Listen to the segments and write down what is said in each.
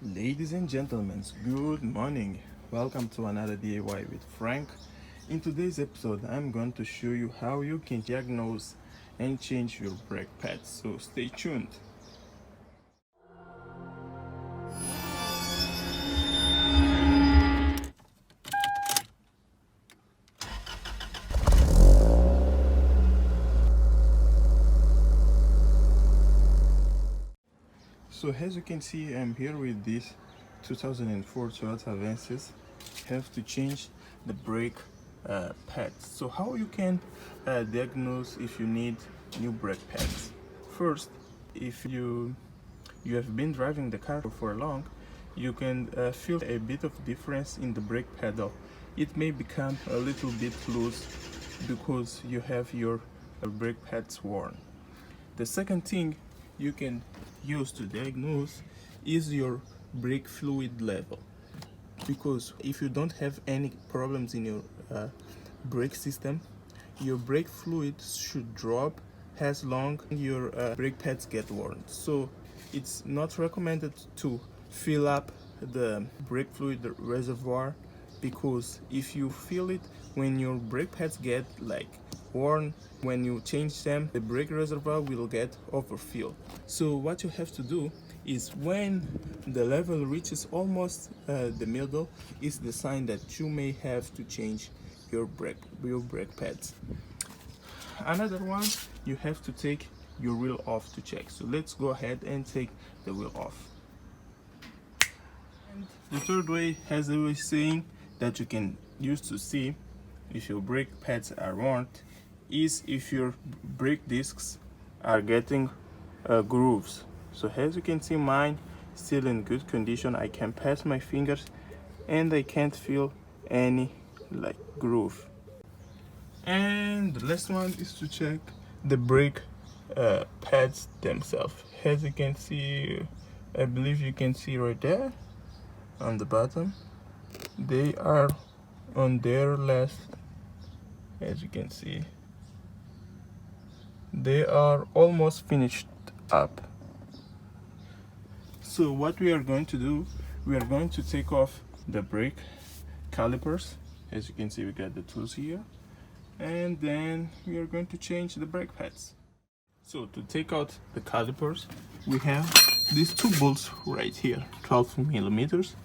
Ladies and gentlemen, good morning. Welcome to another DIY with Frank. In today's episode, I'm going to show you how you can diagnose and change your brake pads. So stay tuned. So as you can see, I'm here with this 2004 Toyota Avensis. Have to change the brake pads. So how you can diagnose if you need new brake pads? First, if you have been driving the car for long, you can feel a bit of difference in the brake pedal. It may become a little bit loose because you have your brake pads worn. The second thing you can use to diagnose is your brake fluid level, because if you don't have any problems in your brake system, your brake fluid should drop as long as your brake pads get worn. So it's not recommended to fill up the brake fluid reservoir, because if you fill it when your brake pads get worn, when you change them, the brake reservoir will get overfilled. So what you have to do is, when the level reaches almost the middle, is the sign that you may have to change your brake pads. Another one, you have to take your wheel off to check. So let's go ahead and take the wheel off. And the third way, as I was saying, that you can use to see if your brake pads are worn is if your brake discs are getting grooves. So as you can see, mine still in good condition. I can pass my fingers and I can't feel any groove. And the last one is to check the brake pads themselves. As you can see, I believe you can see right there on the bottom, they are on their last. As you can see, they are almost finished up. So what we are going to do, we are going to take off the brake calipers. As you can see, we got the tools here, and then we are going to change the brake pads. So to take out the calipers, we have these two bolts right here, 12 millimeters,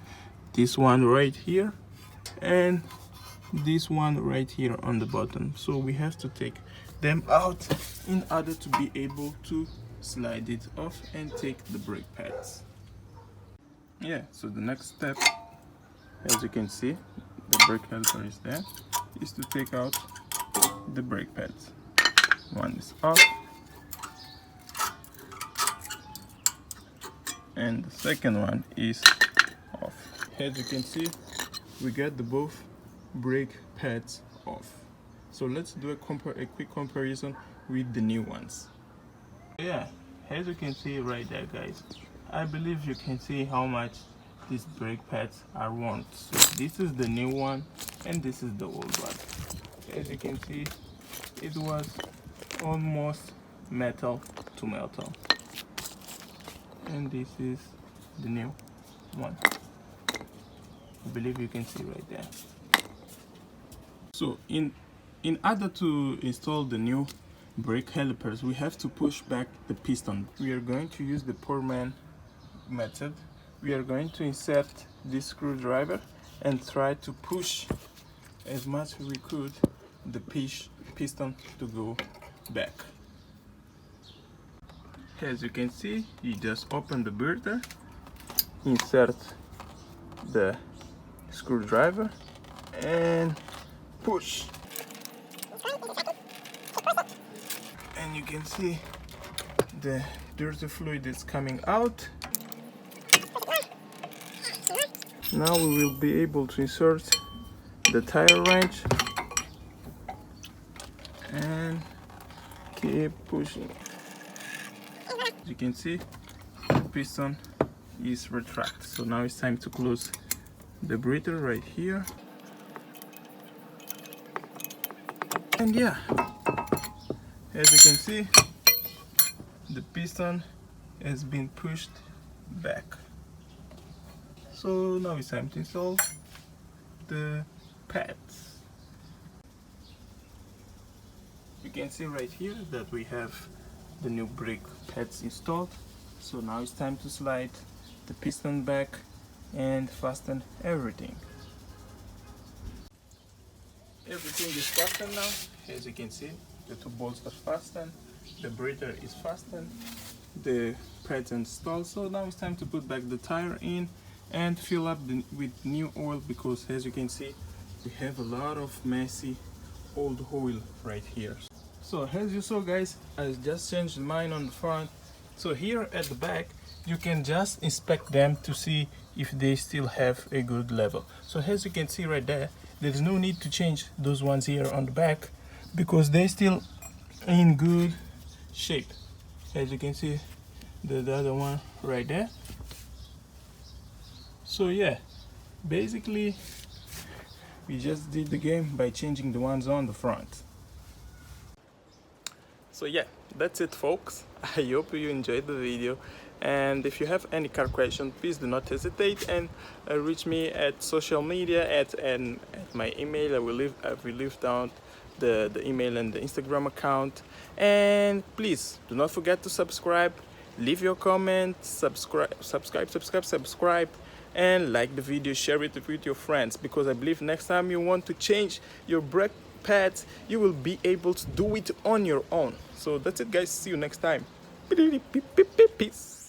this one right here, and this one right here on the bottom. So we have to take them out in order to be able to slide it off and take the brake pads. Yeah, so the next step, as you can see, the brake caliper is there, is to take out the brake pads. One is off, and the second one is off. As you can see, we got the both brake pads off. So let's do a quick comparison with the new ones. Yeah, as you can see right there, guys, I believe you can see how much these brake pads are worn. So this is the new one and this is the old one. As you can see, it was almost metal to metal, and this is the new one. I believe you can see right there. So in order to install the new brake calipers, we have to push back the piston. We are going to use the poor man method. We are going to insert this screwdriver and try to push as much as we could the piston to go back. As you can see, you just open the birder, insert the screwdriver and push, and you can see the dirty fluid is coming out. Now we will be able to insert the tire wrench and keep pushing. As you can see, the piston is retracted. So now it's time to close the breather right here. And yeah, as you can see, the piston has been pushed back. So now it's time to install the pads. You can see right here that we have the new brake pads installed. So now it's time to slide the piston back and fasten everything. Everything is fastened now. As you can see, the two bolts are fastened, the breather is fastened, the pads installed. So now it's time to put back the tire in and fill up with new oil, because as you can see, we have a lot of messy old oil right here. So as you saw guys, I just changed mine on the front. So here at the back, you can just inspect them to see if they still have a good level. So as you can see right there, there's no need to change those ones here on the back because they're still in good shape. As you can see, the other one right there. So yeah, basically we just did the game by changing the ones on the front. So yeah, that's it folks. I hope you enjoyed the video, and if you have any car question, please do not hesitate and reach me at social media at my email. I will leave down the email and the Instagram account. And please do not forget to subscribe, leave your comment, subscribe, and like the video, share it with your friends, because I believe next time you want to change your brake pads, you will be able to do it on your own. So that's it guys, see you next time. Peace.